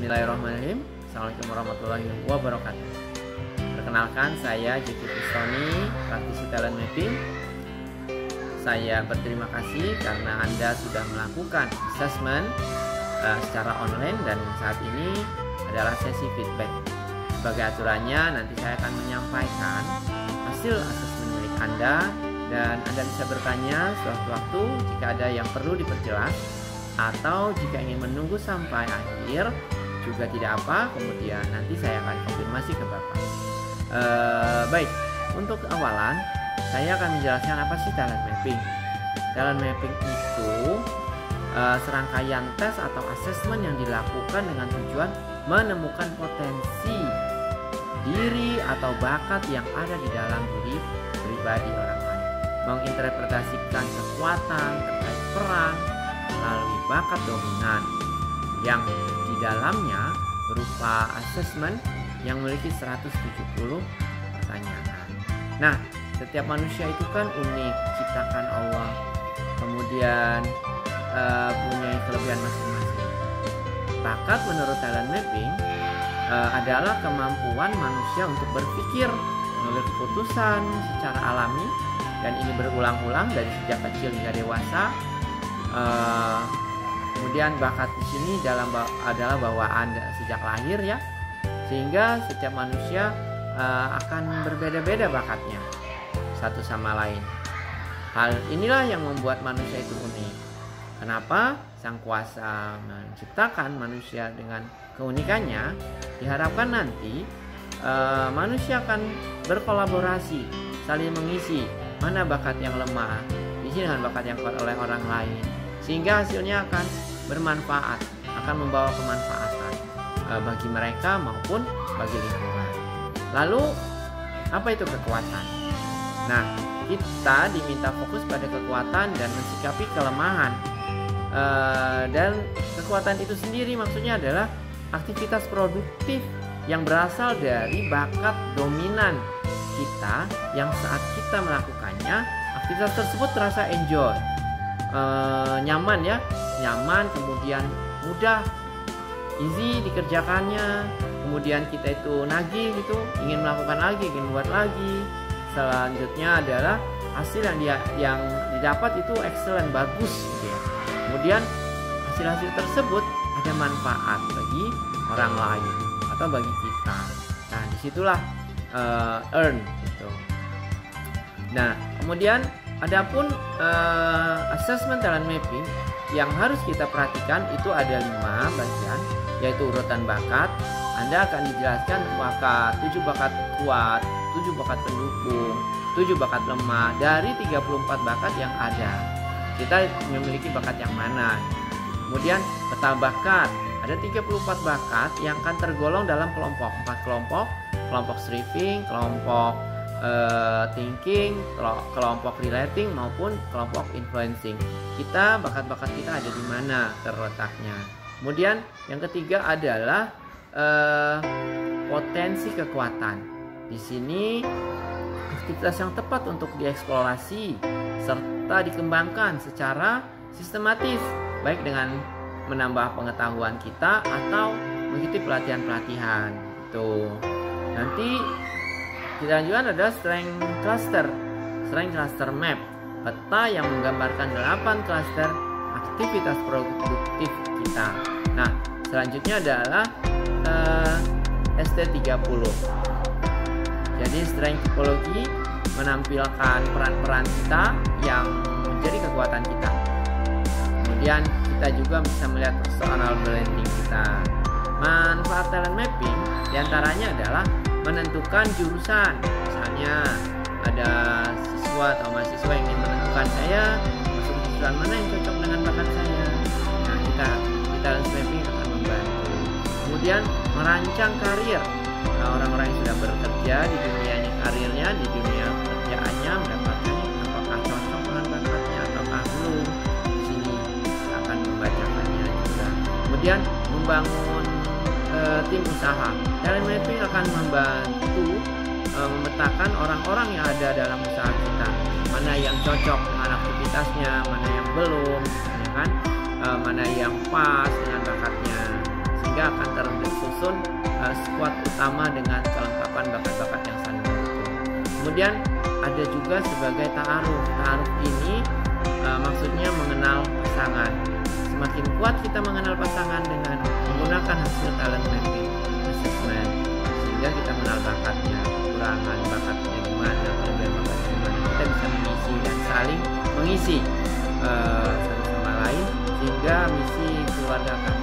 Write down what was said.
Bismillahirrahmanirrahim. Assalamualaikum warahmatullahi wabarakatuh. Perkenalkan, saya Jeki Pistoni, praktisi talent mapping. Saya berterima kasih karena Anda sudah melakukan assessment secara online, dan saat ini adalah sesi feedback. Sebagai aturannya, nanti saya akan menyampaikan hasil assessment milik Anda, dan Anda bisa bertanya sewaktu-waktu jika ada yang perlu diperjelas, atau jika ingin menunggu sampai akhir juga tidak apa, kemudian nanti saya akan konfirmasi ke Bapak. Baik, untuk awalan saya akan menjelaskan apa sih talent mapping. Talent mapping itu serangkaian tes atau assessment yang dilakukan dengan tujuan menemukan potensi diri atau bakat yang ada di dalam diri pribadi orang lain, menginterpretasikan kekuatan terkait peran melalui bakat dominan yang di dalamnya berupa assessment yang memiliki 170 pertanyaan. Nah, setiap manusia itu kan unik, ciptakan Allah, kemudian punya kelebihan masing-masing. Bakat menurut talent mapping adalah kemampuan manusia untuk berpikir, mengambil keputusan secara alami, dan ini berulang-ulang dari sejak kecil hingga dewasa. Kemudian bakat di sini adalah bawaan sejak lahir ya, sehingga setiap manusia akan berbeda-beda bakatnya satu sama lain. Hal inilah yang membuat manusia itu unik. Kenapa Sang Kuasa menciptakan manusia dengan keunikannya? Diharapkan nanti manusia akan berkolaborasi, saling mengisi mana bakat yang lemah, diisi dengan bakat yang kuat oleh orang lain, sehingga hasilnya akan bermanfaat, akan membawa kemanfaatan bagi mereka maupun bagi lingkungan. Lalu apa itu kekuatan? Nah, kita diminta fokus pada kekuatan dan mensikapi kelemahan. Dan kekuatan itu sendiri maksudnya adalah aktivitas produktif yang berasal dari bakat dominan kita, yang saat kita melakukannya aktivitas tersebut terasa enjoy, nyaman ya, nyaman, kemudian mudah, easy dikerjakannya, kemudian kita itu nagih gitu, ingin melakukan lagi, ingin buat lagi. Selanjutnya adalah hasil yang didapat itu excellent, bagus gitu ya. Kemudian hasil-hasil tersebut ada manfaat bagi orang lain atau bagi kita. Nah, disitulah earn gitu. Nah, kemudian adapun assessment talent mapping yang harus kita perhatikan itu ada 5 bagian, yaitu urutan bakat. Anda akan dijelaskan bakat, 7 bakat kuat, 7 bakat pendukung, 7 bakat lemah dari 34 bakat yang ada. Kita memiliki bakat yang mana? Kemudian peta bakat, ada 34 bakat yang akan tergolong dalam kelompok, 4 kelompok, kelompok striving, kelompok thinking, kelompok relating maupun kelompok influencing. Bakat-bakat kita ada di mana terletaknya. Kemudian yang ketiga adalah potensi kekuatan. Di sini aktivitas yang tepat untuk dieksplorasi serta dikembangkan secara sistematis, baik dengan menambah pengetahuan kita atau mengikuti pelatihan-pelatihan. Itu nanti kita lanjutkan ada strength cluster map, peta yang menggambarkan 8 cluster aktivitas produktif kita. Nah, selanjutnya adalah ST30. Jadi strength typology menampilkan peran-peran kita yang menjadi kekuatan kita. Kemudian kita juga bisa melihat personal branding kita. Manfaat talent mapping diantaranya adalah menentukan jurusan. Misalnya ada siswa atau mahasiswa yang ingin menentukan, saya masuk jurusan mana yang cocok dengan bakat saya. Nah, kita talent mapping akan membantu. Kemudian merancang karir. Orang-orang yang sudah bekerja di dunianya karirnya, di dunia pekerjaannya, mendapatkan apakah cocok dengan bakatnya ataukah belum. Di sini akan membacakannya juga. Kemudian membangun tim usaha. Talent mapping akan membantu memetakan orang-orang yang ada dalam usaha kita, mana yang cocok dengan aktivitasnya, mana yang belum, ya kan? Mana yang pas dengan bakatnya. sehingga akan tersusun squad utama dengan kelengkapan bakat-bakat yang saling mendukung. Kemudian ada juga sebagai ta'aruf. Ta'aruf ini maksudnya mengenal pasangan. Semakin kuat kita mengenal pasangan dengan menggunakan hasil talent mapping assessment, sehingga kita mengenal bakatnya, kekurangan bakatnya di mana, kelebihan bakatnya di mana, kita bisa mengisi dan saling mengisi satu sama lain, sehingga misi keluarga akan